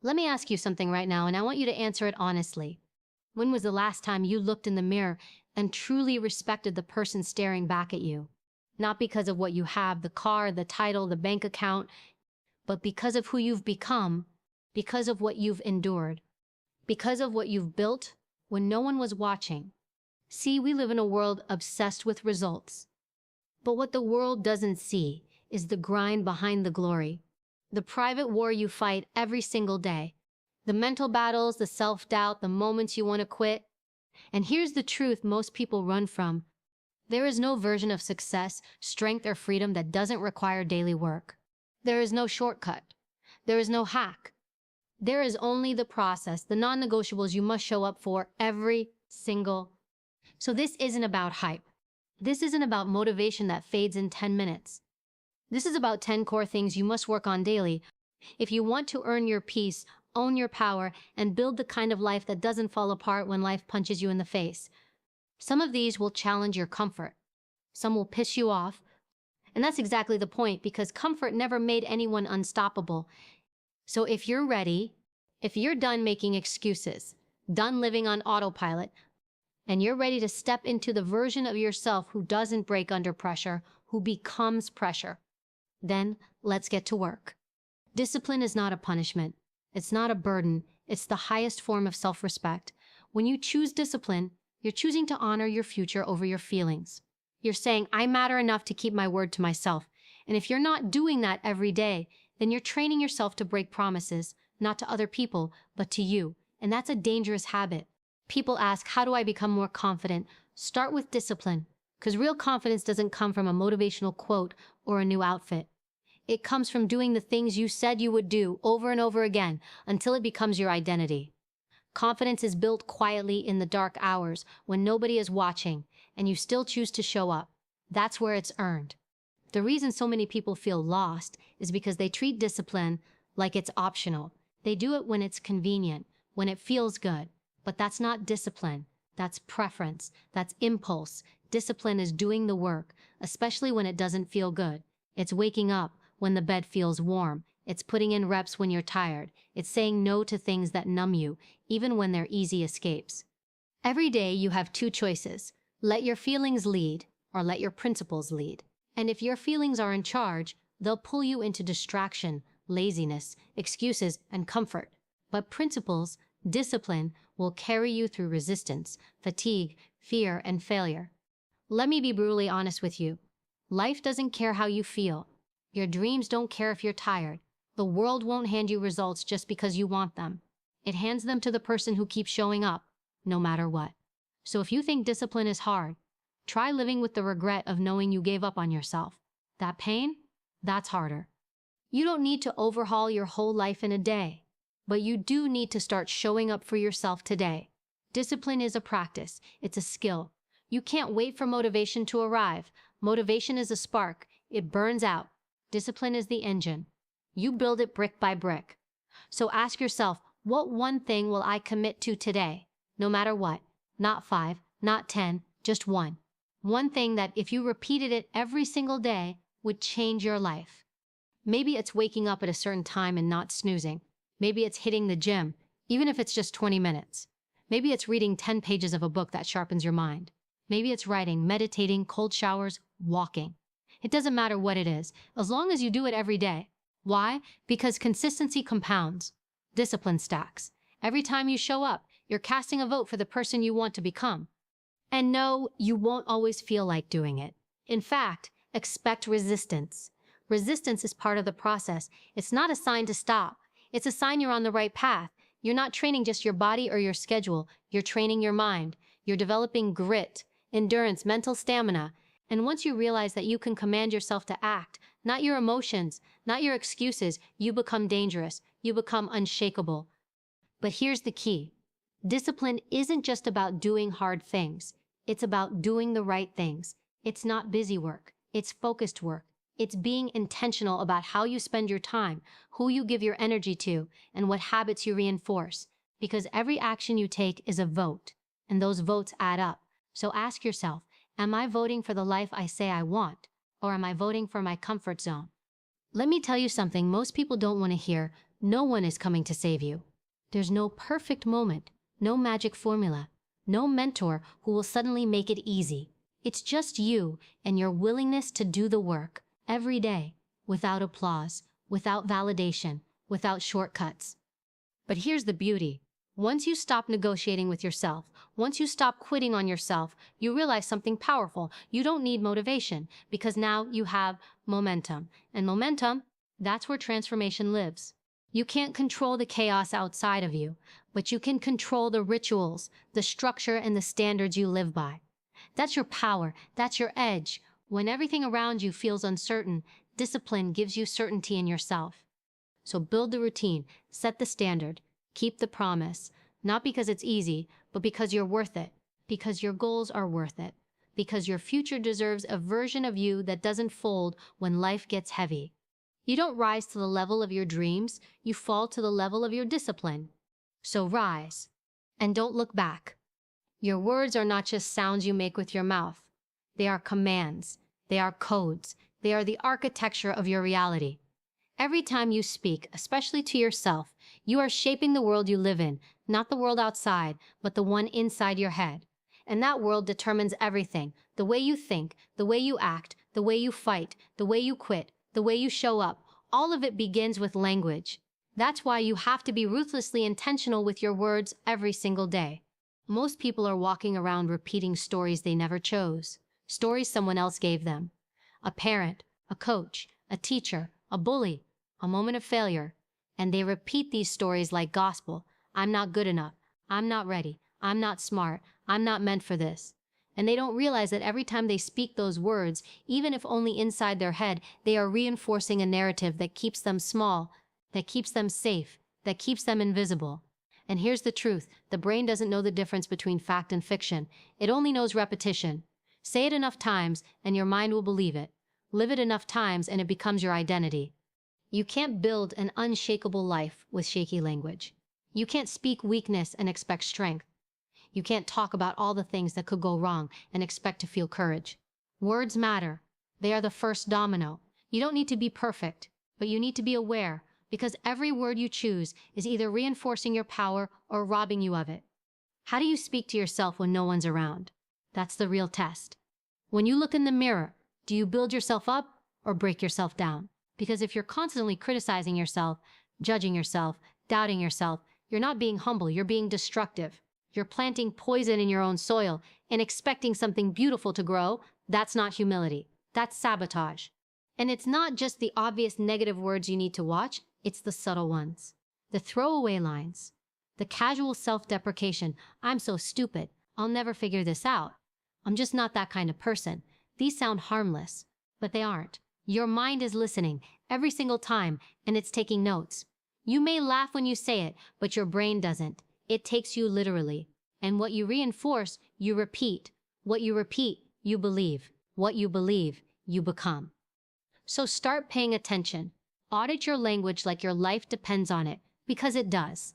Let me ask you something right now, and I want you to answer it honestly. When was the last time you looked in the mirror and truly respected the person staring back at you? Not because of what you have, the car, the title, the bank account, but because of who you've become, because of what you've endured, because of what you've built when no one was watching. See, we live in a world obsessed with results. But what the world doesn't see is the grind behind the glory. The private war you fight every single day. The mental battles, the self-doubt, the moments you want to quit. And here's the truth most people run from. There is no version of success, strength, or freedom that doesn't require daily work. There is no shortcut. There is no hack. There is only the process, the non-negotiables you must show up for every single. So this isn't about hype. This isn't about motivation that fades in 10 minutes. This is about 10 core things you must work on daily if you want to earn your peace, own your power, and build the kind of life that doesn't fall apart when life punches you in the face. Some of these will challenge your comfort. Some will piss you off. And that's exactly the point, because comfort never made anyone unstoppable. So if you're ready, if you're done making excuses, done living on autopilot, and you're ready to step into the version of yourself who doesn't break under pressure, who becomes pressure, then let's get to work. Discipline is not a punishment. It's not a burden. It's the highest form of self-respect. When you choose discipline, you're choosing to honor your future over your feelings. You're saying, I matter enough to keep my word to myself. And if you're not doing that every day, then you're training yourself to break promises, not to other people, but to you. And that's a dangerous habit. People ask, how do I become more confident? Start with discipline, because real confidence doesn't come from a motivational quote or a new outfit. It comes from doing the things you said you would do over and over again until it becomes your identity. Confidence is built quietly in the dark hours when nobody is watching and you still choose to show up. That's where it's earned. The reason so many people feel lost is because they treat discipline like it's optional. They do it when it's convenient, when it feels good. But that's not discipline. That's preference. That's impulse. Discipline is doing the work, especially when it doesn't feel good. It's waking up when the bed feels warm. It's putting in reps when you're tired. It's saying no to things that numb you, even when they're easy escapes. Every day you have two choices. Let your feelings lead, or let your principles lead. And if your feelings are in charge, they'll pull you into distraction, laziness, excuses, and comfort. But principles, discipline, will carry you through resistance, fatigue, fear, and failure. Let me be brutally honest with you. Life doesn't care how you feel. Your dreams don't care if you're tired. The world won't hand you results just because you want them. It hands them to the person who keeps showing up, no matter what. So if you think discipline is hard, try living with the regret of knowing you gave up on yourself. That pain? That's harder. You don't need to overhaul your whole life in a day. But you do need to start showing up for yourself today. Discipline is a practice. It's a skill. You can't wait for motivation to arrive. Motivation is a spark. It burns out. Discipline is the engine. You build it brick by brick. So ask yourself, what one thing will I commit to today? No matter what. Not 5, not 10, just one. One thing that if you repeated it every single day would change your life. Maybe it's waking up at a certain time and not snoozing. Maybe it's hitting the gym, even if it's just 20 minutes. Maybe it's reading 10 pages of a book that sharpens your mind. Maybe it's writing, meditating, cold showers, walking. It doesn't matter what it is, as long as you do it every day. Why? Because consistency compounds. Discipline stacks. Every time you show up, you're casting a vote for the person you want to become. And no, you won't always feel like doing it. In fact, expect resistance. Resistance is part of the process. It's not a sign to stop. It's a sign you're on the right path. You're not training just your body or your schedule. You're training your mind. You're developing grit, endurance, mental stamina. And once you realize that you can command yourself to act, not your emotions, not your excuses, you become dangerous. You become unshakable. But here's the key. Discipline isn't just about doing hard things. It's about doing the right things. It's not busy work. It's focused work. It's being intentional about how you spend your time, who you give your energy to, and what habits you reinforce. Because every action you take is a vote, and those votes add up. So ask yourself, am I voting for the life I say I want, or am I voting for my comfort zone? Let me tell you something most people don't want to hear. No one is coming to save you. There's no perfect moment, no magic formula, no mentor who will suddenly make it easy. It's just you and your willingness to do the work every day, without applause, without validation, without shortcuts. But here's the beauty. Once you stop negotiating with yourself, once you stop quitting on yourself, you realize something powerful. You don't need motivation because now you have momentum. And momentum, that's where transformation lives. You can't control the chaos outside of you, but you can control the rituals, the structure, and the standards you live by. That's your power. That's your edge. When everything around you feels uncertain, discipline gives you certainty in yourself. So build the routine, set the standard, keep the promise, not because it's easy, but because you're worth it, because your goals are worth it, because your future deserves a version of you that doesn't fold when life gets heavy. You don't rise to the level of your dreams, you fall to the level of your discipline. So rise, and don't look back. Your words are not just sounds you make with your mouth. They are commands, they are codes, they are the architecture of your reality. Every time you speak, especially to yourself, you are shaping the world you live in, not the world outside, but the one inside your head. And that world determines everything: the way you think, the way you act, the way you fight, the way you quit, the way you show up. All of it begins with language. That's why you have to be ruthlessly intentional with your words every single day. Most people are walking around repeating stories they never chose, stories someone else gave them. A parent, a coach, a teacher, a bully, a moment of failure. And they repeat these stories like gospel. I'm not good enough. I'm not ready. I'm not smart. I'm not meant for this. And they don't realize that every time they speak those words, even if only inside their head, they are reinforcing a narrative that keeps them small, that keeps them safe, that keeps them invisible. And here's the truth. The brain doesn't know the difference between fact and fiction. It only knows repetition. Say it enough times and your mind will believe it. Live it enough times and it becomes your identity. You can't build an unshakable life with shaky language. You can't speak weakness and expect strength. You can't talk about all the things that could go wrong and expect to feel courage. Words matter. They are the first domino. You don't need to be perfect, but you need to be aware, because every word you choose is either reinforcing your power or robbing you of it. How do you speak to yourself when no one's around? That's the real test. When you look in the mirror, do you build yourself up or break yourself down? Because if you're constantly criticizing yourself, judging yourself, doubting yourself, you're not being humble, you're being destructive. You're planting poison in your own soil and expecting something beautiful to grow. That's not humility. That's sabotage. And it's not just the obvious negative words you need to watch, it's the subtle ones. The throwaway lines. The casual self-deprecation. I'm so stupid. I'll never figure this out. I'm just not that kind of person. These sound harmless, but they aren't. Your mind is listening every single time, and it's taking notes. You may laugh when you say it, but your brain doesn't. It takes you literally. And what you reinforce, you repeat. What you repeat, you believe. What you believe, you become. So start paying attention. Audit your language like your life depends on it, because it does.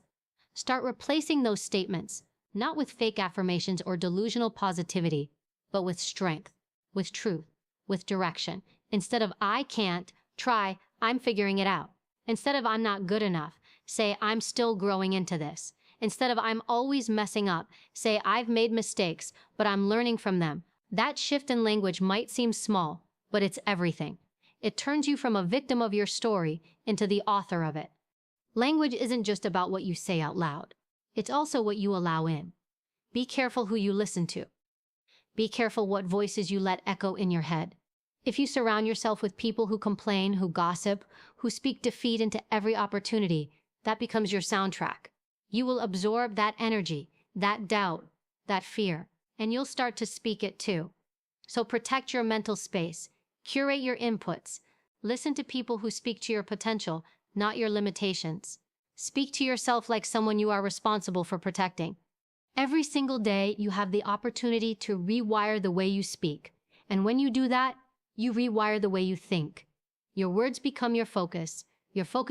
Start replacing those statements, not with fake affirmations or delusional positivity, but with strength, with truth, with direction. Instead of I can't, try I'm figuring it out. Instead of I'm not good enough, say I'm still growing into this. Instead of I'm always messing up, say I've made mistakes, but I'm learning from them. That shift in language might seem small, but it's everything. It turns you from a victim of your story into the author of it. Language isn't just about what you say out loud. It's also what you allow in. Be careful who you listen to. Be careful what voices you let echo in your head. If you surround yourself with people who complain, who gossip, who speak defeat into every opportunity, that becomes your soundtrack. You will absorb that energy, that doubt, that fear, and you'll start to speak it too. So protect your mental space. Curate your inputs. Listen to people who speak to your potential, not your limitations. Speak to yourself like someone you are responsible for protecting. Every single day, you have the opportunity to rewire the way you speak. And when you do that, you rewire the way you think. Your words become your focus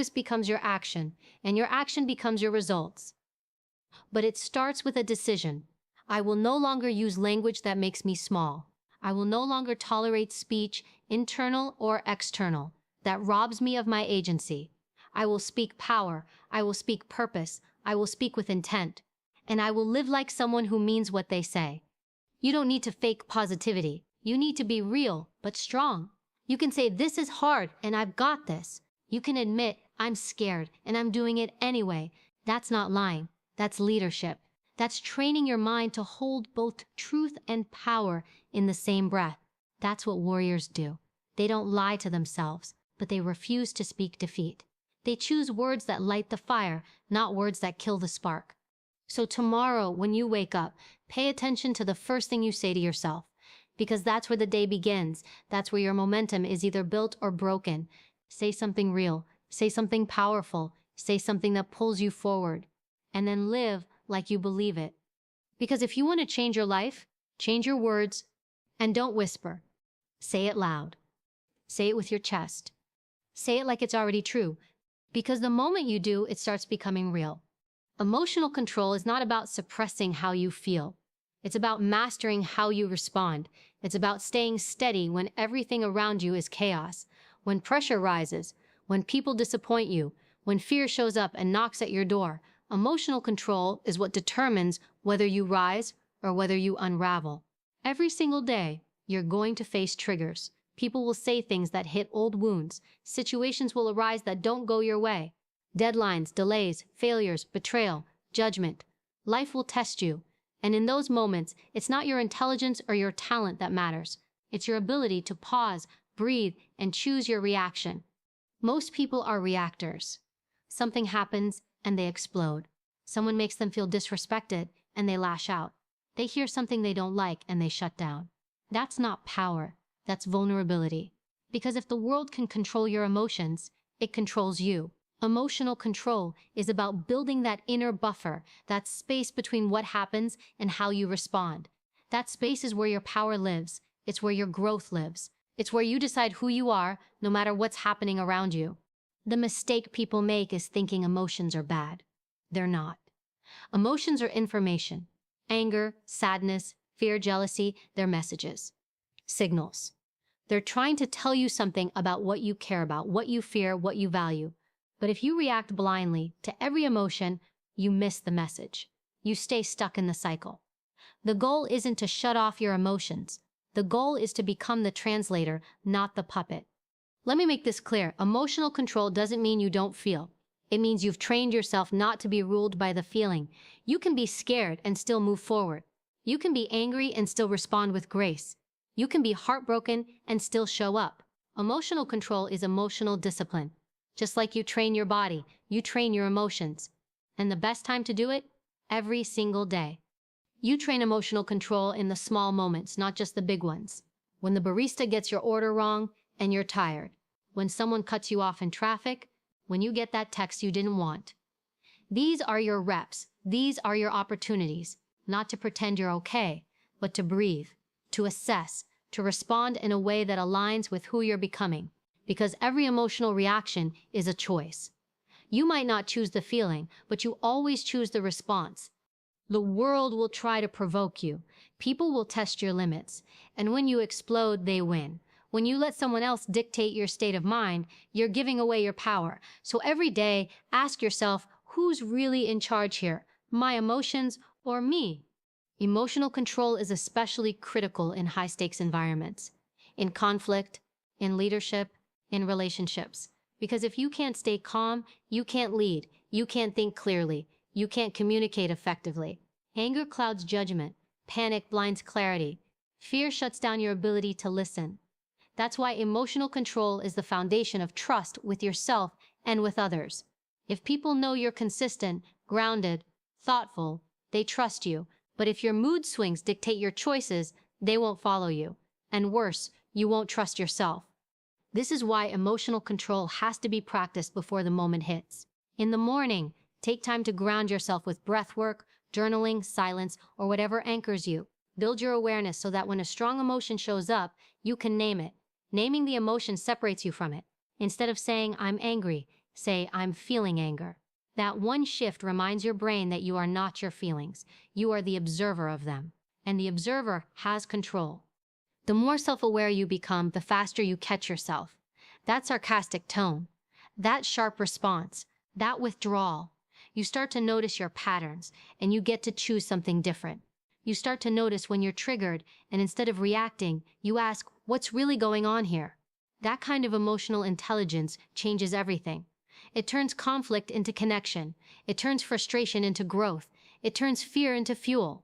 becomes your action, and your action becomes your results. But it starts with a decision. I will no longer use language that makes me small. I will no longer tolerate speech, internal or external, that robs me of my agency. I will speak power. I will speak purpose. I will speak with intent. And I will live like someone who means what they say. You don't need to fake positivity. You need to be real, but strong. You can say, this is hard, and I've got this. You can admit, I'm scared, and I'm doing it anyway. That's not lying. That's leadership. That's training your mind to hold both truth and power in the same breath. That's what warriors do. They don't lie to themselves, but they refuse to speak defeat. They choose words that light the fire, not words that kill the spark. So tomorrow, when you wake up, pay attention to the first thing you say to yourself, because that's where the day begins. That's where your momentum is either built or broken. Say something real. Say something powerful. Say something that pulls you forward. And then live like you believe it. Because if you want to change your life, change your words, and don't whisper. Say it loud. Say it with your chest. Say it like it's already true. Because the moment you do, it starts becoming real. Emotional control is not about suppressing how you feel. It's about mastering how you respond. It's about staying steady when everything around you is chaos, when pressure rises, when people disappoint you, when fear shows up and knocks at your door. Emotional control is what determines whether you rise or whether you unravel. Every single day, you're going to face triggers. People will say things that hit old wounds. Situations will arise that don't go your way. Deadlines, delays, failures, betrayal, judgment. Life will test you. And in those moments, it's not your intelligence or your talent that matters. It's your ability to pause, breathe, and choose your reaction. Most people are reactors. Something happens and they explode. Someone makes them feel disrespected and they lash out. They hear something they don't like and they shut down. That's not power. That's vulnerability. Because if the world can control your emotions, it controls you. Emotional control is about building that inner buffer, that space between what happens and how you respond. That space is where your power lives. It's where your growth lives. It's where you decide who you are, no matter what's happening around you. The mistake people make is thinking emotions are bad. They're not. Emotions are information. Anger, sadness, fear, jealousy, they're messages. Signals. They're trying to tell you something about what you care about, what you fear, what you value. But if you react blindly to every emotion, you miss the message. You stay stuck in the cycle. The goal isn't to shut off your emotions. The goal is to become the translator, not the puppet. Let me make this clear. Emotional control doesn't mean you don't feel. It means you've trained yourself not to be ruled by the feeling. You can be scared and still move forward. You can be angry and still respond with grace. You can be heartbroken and still show up. Emotional control is emotional discipline. Just like you train your body, you train your emotions. And the best time to do it? Every single day. You train emotional control in the small moments, not just the big ones. When the barista gets your order wrong and you're tired. When someone cuts you off in traffic. When you get that text you didn't want. These are your reps. These are your opportunities. Not to pretend you're okay, but to breathe, to assess, to respond in a way that aligns with who you're becoming. Because every emotional reaction is a choice. You might not choose the feeling, but you always choose the response. The world will try to provoke you. People will test your limits. And when you explode, they win. When you let someone else dictate your state of mind, you're giving away your power. So every day, ask yourself, who's really in charge here? My emotions or me? Emotional control is especially critical in high-stakes environments. In conflict, in leadership, in relationships. Because if you can't stay calm, you can't lead, you can't think clearly, you can't communicate effectively. Anger clouds judgment, panic blinds clarity, fear shuts down your ability to listen. That's why emotional control is the foundation of trust with yourself and with others. If people know you're consistent, grounded, thoughtful, they trust you. But if your mood swings dictate your choices, they won't follow you. And worse, you won't trust yourself. This is why emotional control has to be practiced before the moment hits. In the morning, take time to ground yourself with breath work, journaling, silence, or whatever anchors you. Build your awareness so that when a strong emotion shows up, you can name it. Naming the emotion separates you from it. Instead of saying, I'm angry, say, I'm feeling anger. That one shift reminds your brain that you are not your feelings. You are the observer of them. And the observer has control. The more self-aware you become, the faster you catch yourself. That sarcastic tone, that sharp response, that withdrawal. You start to notice your patterns, and you get to choose something different. You start to notice when you're triggered, and instead of reacting, you ask, what's really going on here? That kind of emotional intelligence changes everything. It turns conflict into connection. It turns frustration into growth. It turns fear into fuel.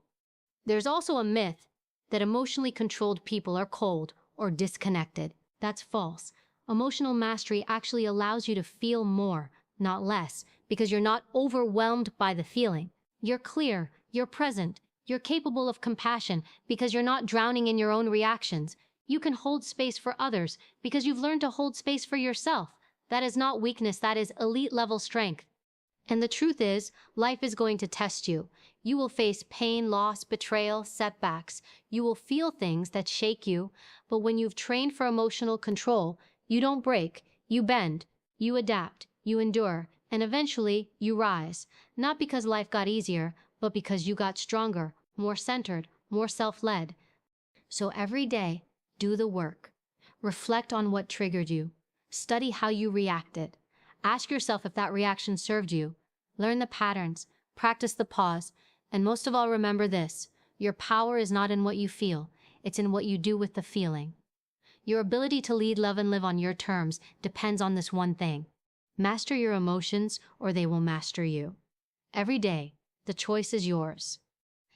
There's also a myth that emotionally controlled people are cold or disconnected. That's false. Emotional mastery actually allows you to feel more, not less, because you're not overwhelmed by the feeling. You're clear, you're present, you're capable of compassion because you're not drowning in your own reactions. You can hold space for others because you've learned to hold space for yourself. That is not weakness, that is elite level strength. And the truth is, life is going to test you. You will face pain, loss, betrayal, setbacks. You will feel things that shake you, but when you've trained for emotional control, you don't break, you bend, you adapt, you endure, and eventually you rise. Not because life got easier, but because you got stronger, more centered, more self-led. So every day, do the work. Reflect on what triggered you. Study how you reacted. Ask yourself if that reaction served you. Learn the patterns, practice the pause, and most of all, remember this: your power is not in what you feel, it's in what you do with the feeling. Your ability to lead, love, and live on your terms depends on this one thing. Master your emotions, or they will master you. Every day, the choice is yours.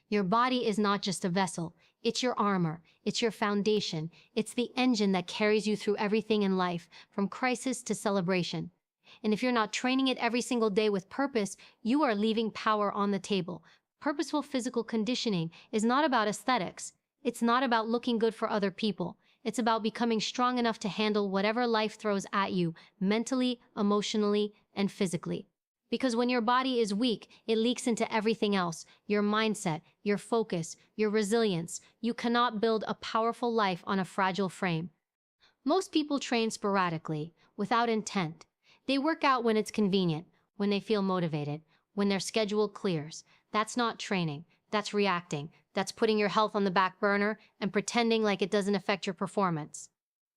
Your body is not just a vessel, it's your armor, it's your foundation, it's the engine that carries you through everything in life, from crisis to celebration. And if you're not training it every single day with purpose, you are leaving power on the table. Purposeful physical conditioning is not about aesthetics. It's not about looking good for other people. It's about becoming strong enough to handle whatever life throws at you, mentally, emotionally, and physically. Because when your body is weak, it leaks into everything else: your mindset, your focus, your resilience. You cannot build a powerful life on a fragile frame. Most people train sporadically, without intent. They work out when it's convenient, when they feel motivated, when their schedule clears. That's not training. That's reacting. That's putting your health on the back burner and pretending like it doesn't affect your performance.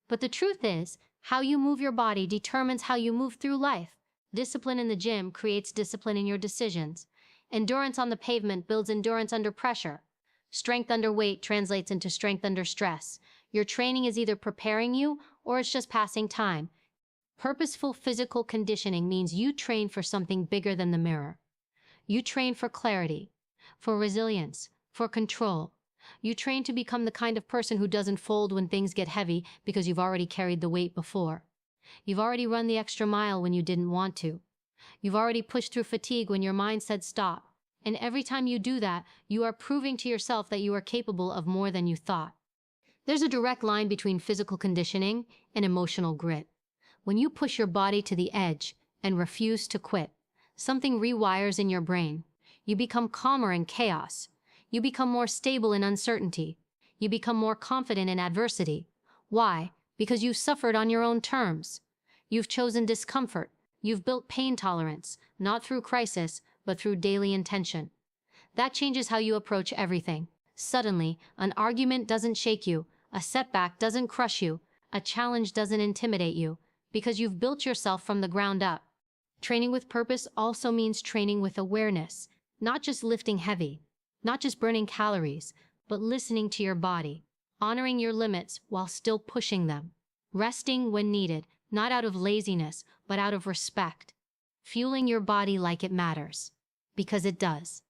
But the truth is, how you move your body determines how you move through life. Discipline in the gym creates discipline in your decisions. Endurance on the pavement builds endurance under pressure. Strength under weight translates into strength under stress. Your training is either preparing you or it's just passing time. Purposeful physical conditioning means you train for something bigger than the mirror. You train for clarity, for resilience, for control. You train to become the kind of person who doesn't fold when things get heavy because you've already carried the weight before. You've already run the extra mile when you didn't want to. You've already pushed through fatigue when your mind said stop. And every time you do that, you are proving to yourself that you are capable of more than you thought. There's a direct line between physical conditioning and emotional grit. When you push your body to the edge and refuse to quit, something rewires in your brain. You become calmer in chaos. You become more stable in uncertainty. You become more confident in adversity. Why? Because you suffered on your own terms. You've chosen discomfort. You've built pain tolerance, not through crisis, but through daily intention. That changes how you approach everything. Suddenly, an argument doesn't shake you, a setback doesn't crush you, a challenge doesn't intimidate you, because you've built yourself from the ground up. Training with purpose also means training with awareness, not just lifting heavy, not just burning calories, but listening to your body, honoring your limits while still pushing them, resting when needed, not out of laziness, but out of respect, fueling your body like it matters, because it does.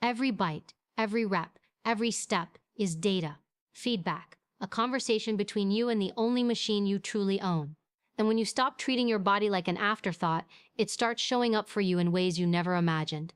Every bite, every rep, every step is data, feedback, a conversation between you and the only machine you truly own. And when you stop treating your body like an afterthought, it starts showing up for you in ways you never imagined.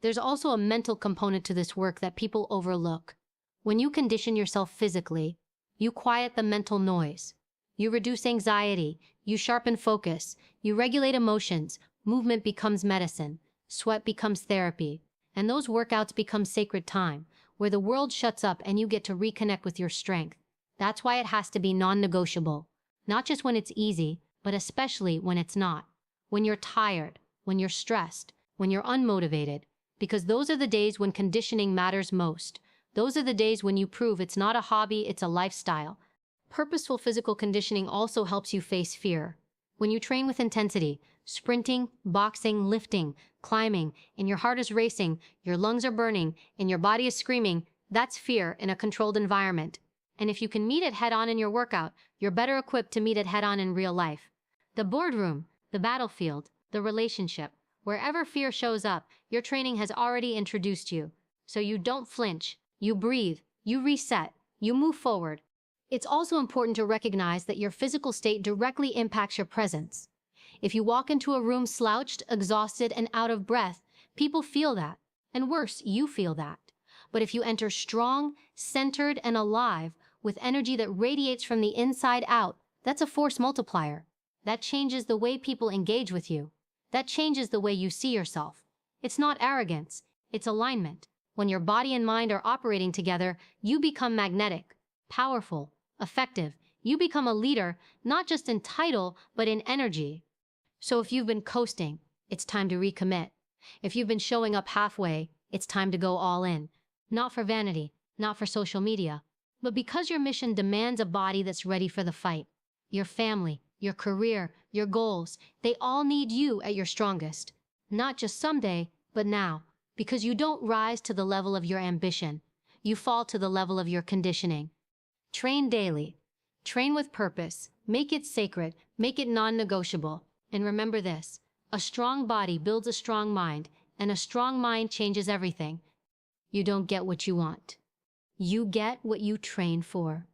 There's also a mental component to this work that people overlook. When you condition yourself physically, you quiet the mental noise. You reduce anxiety, you sharpen focus, you regulate emotions, movement becomes medicine, sweat becomes therapy, and those workouts become sacred time, where the world shuts up and you get to reconnect with your strength. That's why it has to be non-negotiable. Not just when it's easy, but especially when it's not. When you're tired, when you're stressed, when you're unmotivated, because those are the days when conditioning matters most. Those are the days when you prove it's not a hobby, it's a lifestyle. Purposeful physical conditioning also helps you face fear. When you train with intensity, sprinting, boxing, lifting, climbing, and your heart is racing, your lungs are burning, and your body is screaming, that's fear in a controlled environment. And if you can meet it head-on in your workout, you're better equipped to meet it head-on in real life. The boardroom, the battlefield, the relationship, wherever fear shows up, your training has already introduced you. So you don't flinch, you breathe, you reset, you move forward. It's also important to recognize that your physical state directly impacts your presence. If you walk into a room slouched, exhausted, and out of breath, people feel that. And worse, you feel that. But if you enter strong, centered, and alive, with energy that radiates from the inside out, that's a force multiplier. That changes the way people engage with you. That changes the way you see yourself. It's not arrogance, it's alignment. When your body and mind are operating together, you become magnetic, powerful, effective. You become a leader, not just in title, but in energy. So if you've been coasting, it's time to recommit. If you've been showing up halfway, it's time to go all in. Not for vanity, not for social media, but because your mission demands a body that's ready for the fight. Your family, your career, your goals, they all need you at your strongest. Not just someday, but now. Because you don't rise to the level of your ambition. You fall to the level of your conditioning. Train daily. Train with purpose. Make it sacred. Make it non-negotiable. And remember this, a strong body builds a strong mind, and a strong mind changes everything. You don't get what you want. You get what you train for.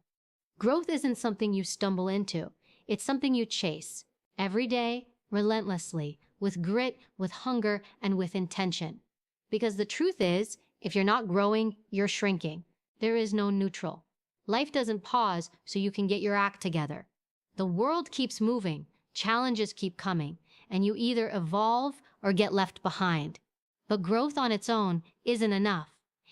Growth isn't something you stumble into. It's something you chase. Every day, relentlessly, with grit, with hunger, and with intention. Because the truth is, if you're not growing, you're shrinking. There is no neutral. Life doesn't pause so you can get your act together. The world keeps moving, challenges keep coming, and you either evolve or get left behind. But growth on its own isn't enough.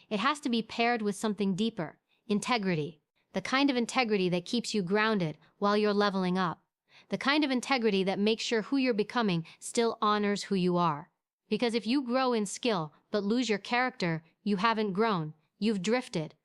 It has to be paired with something deeper, integrity. The kind of integrity that keeps you grounded while you're leveling up. The kind of integrity that makes sure who you're becoming still honors who you are. Because if you grow in skill but lose your character, you haven't grown. You've drifted.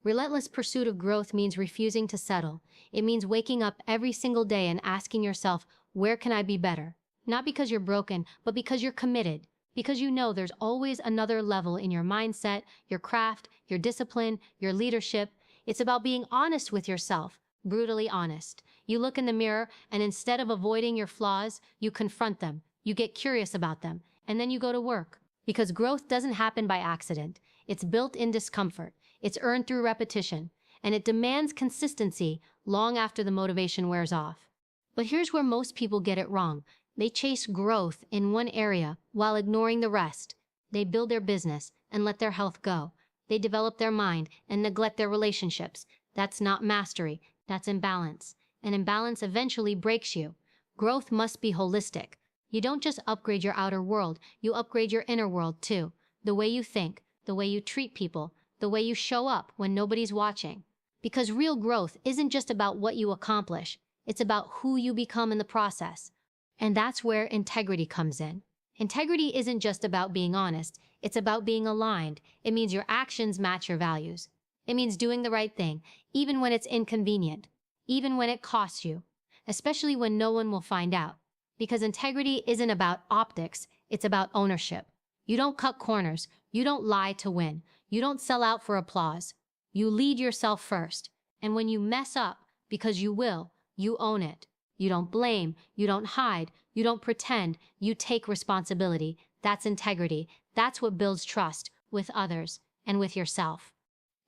Relentless pursuit of growth means refusing to settle. It means waking up every single day and asking yourself, where can I be better? Not because you're broken, but because you're committed. Because you know there's always another level in your mindset, your craft, your discipline, your leadership. It's about being honest with yourself, brutally honest. You look in the mirror and instead of avoiding your flaws, you confront them. You get curious about them, and then you go to work. Because growth doesn't happen by accident. It's built in discomfort. It's earned through repetition, and it demands consistency long after the motivation wears off. But here's where most people get it wrong. They chase growth in one area while ignoring the rest. They build their business and let their health go. They develop their mind and neglect their relationships. That's not mastery, that's imbalance. And imbalance eventually breaks you. Growth must be holistic. You don't just upgrade your outer world, you upgrade your inner world too. The way you think, the way you treat people, the way you show up when nobody's watching. Because real growth isn't just about what you accomplish, it's about who you become in the process. And that's where integrity comes in. Integrity isn't just about being honest, it's about being aligned. It means your actions match your values. It means doing the right thing, even when it's inconvenient, even when it costs you, especially when no one will find out. Because integrity isn't about optics, it's about ownership. You don't cut corners, you don't lie to win, you don't sell out for applause. You lead yourself first, and when you mess up, because you will, you own it. You don't blame, you don't hide, you don't pretend, you take responsibility. That's integrity. That's what builds trust with others and with yourself.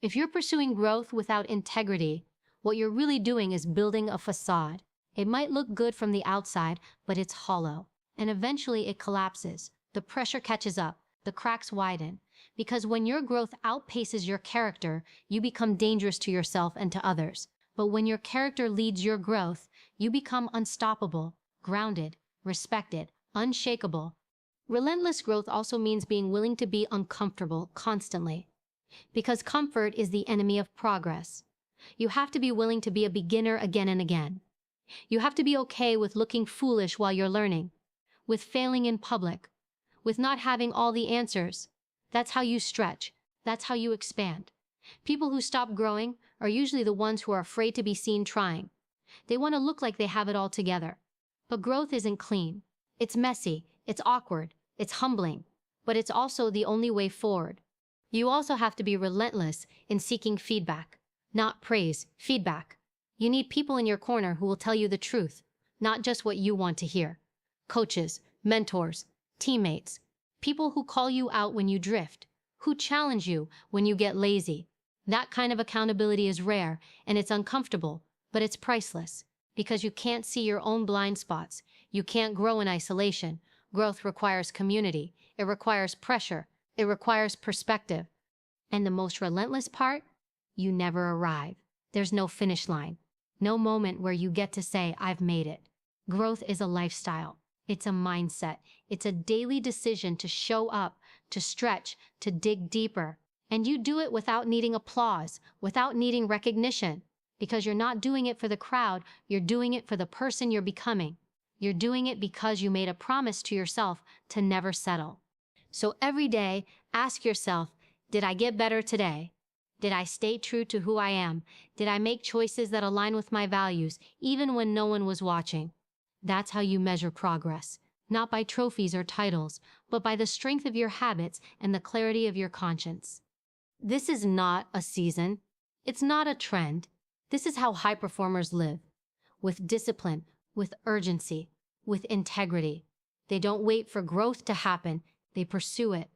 If you're pursuing growth without integrity, what you're really doing is building a facade. It might look good from the outside, but it's hollow, and eventually it collapses. The pressure catches up, the cracks widen, because when your growth outpaces your character, you become dangerous to yourself and to others. But when your character leads your growth, you become unstoppable, grounded, respected, unshakable. Relentless growth also means being willing to be uncomfortable constantly, because comfort is the enemy of progress. You have to be willing to be a beginner again and again. You have to be okay with looking foolish while you're learning, with failing in public, with not having all the answers. That's how you stretch. That's how you expand. People who stop growing are usually the ones who are afraid to be seen trying. They want to look like they have it all together. But growth isn't clean. It's messy, it's awkward, it's humbling, but it's also the only way forward. You also have to be relentless in seeking feedback. Not praise, feedback. You need people in your corner who will tell you the truth, not just what you want to hear. Coaches, mentors, teammates, people who call you out when you drift, who challenge you when you get lazy. That kind of accountability is rare and it's uncomfortable, but it's priceless because you can't see your own blind spots. You can't grow in isolation. Growth requires community. It requires pressure. It requires perspective. And the most relentless part? You never arrive. There's no finish line. No moment where you get to say, I've made it. Growth is a lifestyle. It's a mindset. It's a daily decision to show up, to stretch, to dig deeper. And you do it without needing applause, without needing recognition. Because you're not doing it for the crowd, you're doing it for the person you're becoming. You're doing it because you made a promise to yourself to never settle. So every day, ask yourself, did I get better today? Did I stay true to who I am? Did I make choices that align with my values, even when no one was watching? That's how you measure progress, not by trophies or titles, but by the strength of your habits and the clarity of your conscience. This is not a season. It's not a trend. This is how high performers live, with discipline, with urgency, with integrity. They don't wait for growth to happen. They pursue it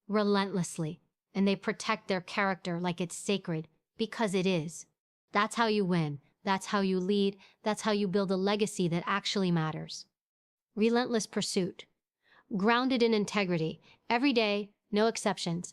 relentlessly, and they protect their character like it's sacred, because it is. That's how you win. That's how you lead. That's how you build a legacy that actually matters. Relentless pursuit. Grounded in integrity. Every day, no exceptions.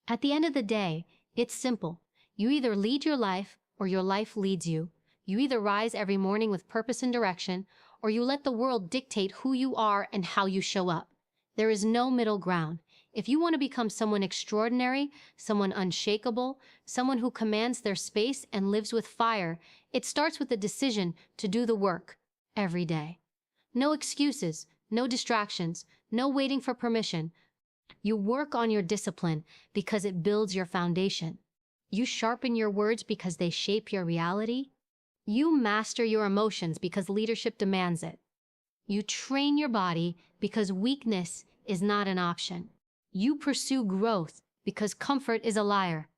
At the end of the day, it's simple. You either lead your life or your life leads you. You either rise every morning with purpose and direction, or you let the world dictate who you are and how you show up. There is no middle ground. If you want to become someone extraordinary, someone unshakable, someone who commands their space and lives with fire, it starts with the decision to do the work every day. No excuses, no distractions, no waiting for permission. You work on your discipline because it builds your foundation. You sharpen your words because they shape your reality. You master your emotions because leadership demands it. You train your body because weakness is not an option. You pursue growth because comfort is a liar.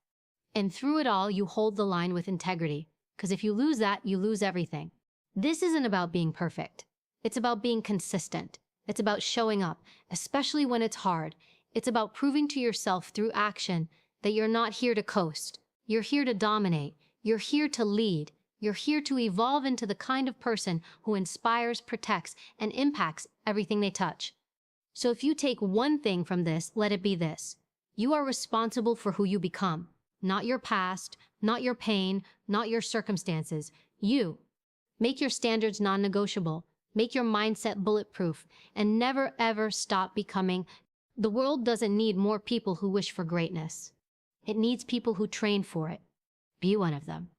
And through it all, you hold the line with integrity, because if you lose that, you lose everything. This isn't about being perfect. It's about being consistent. It's about showing up, especially when it's hard. It's about proving to yourself through action that you're not here to coast. You're here to dominate. You're here to lead. You're here to evolve into the kind of person who inspires, protects, and impacts everything they touch. So if you take one thing from this, let it be this. You are responsible for who you become, not your past, not your pain, not your circumstances. You. Make your standards non-negotiable. Make your mindset bulletproof, and never ever stop becoming. The world doesn't need more people who wish for greatness. It needs people who train for it. Be one of them.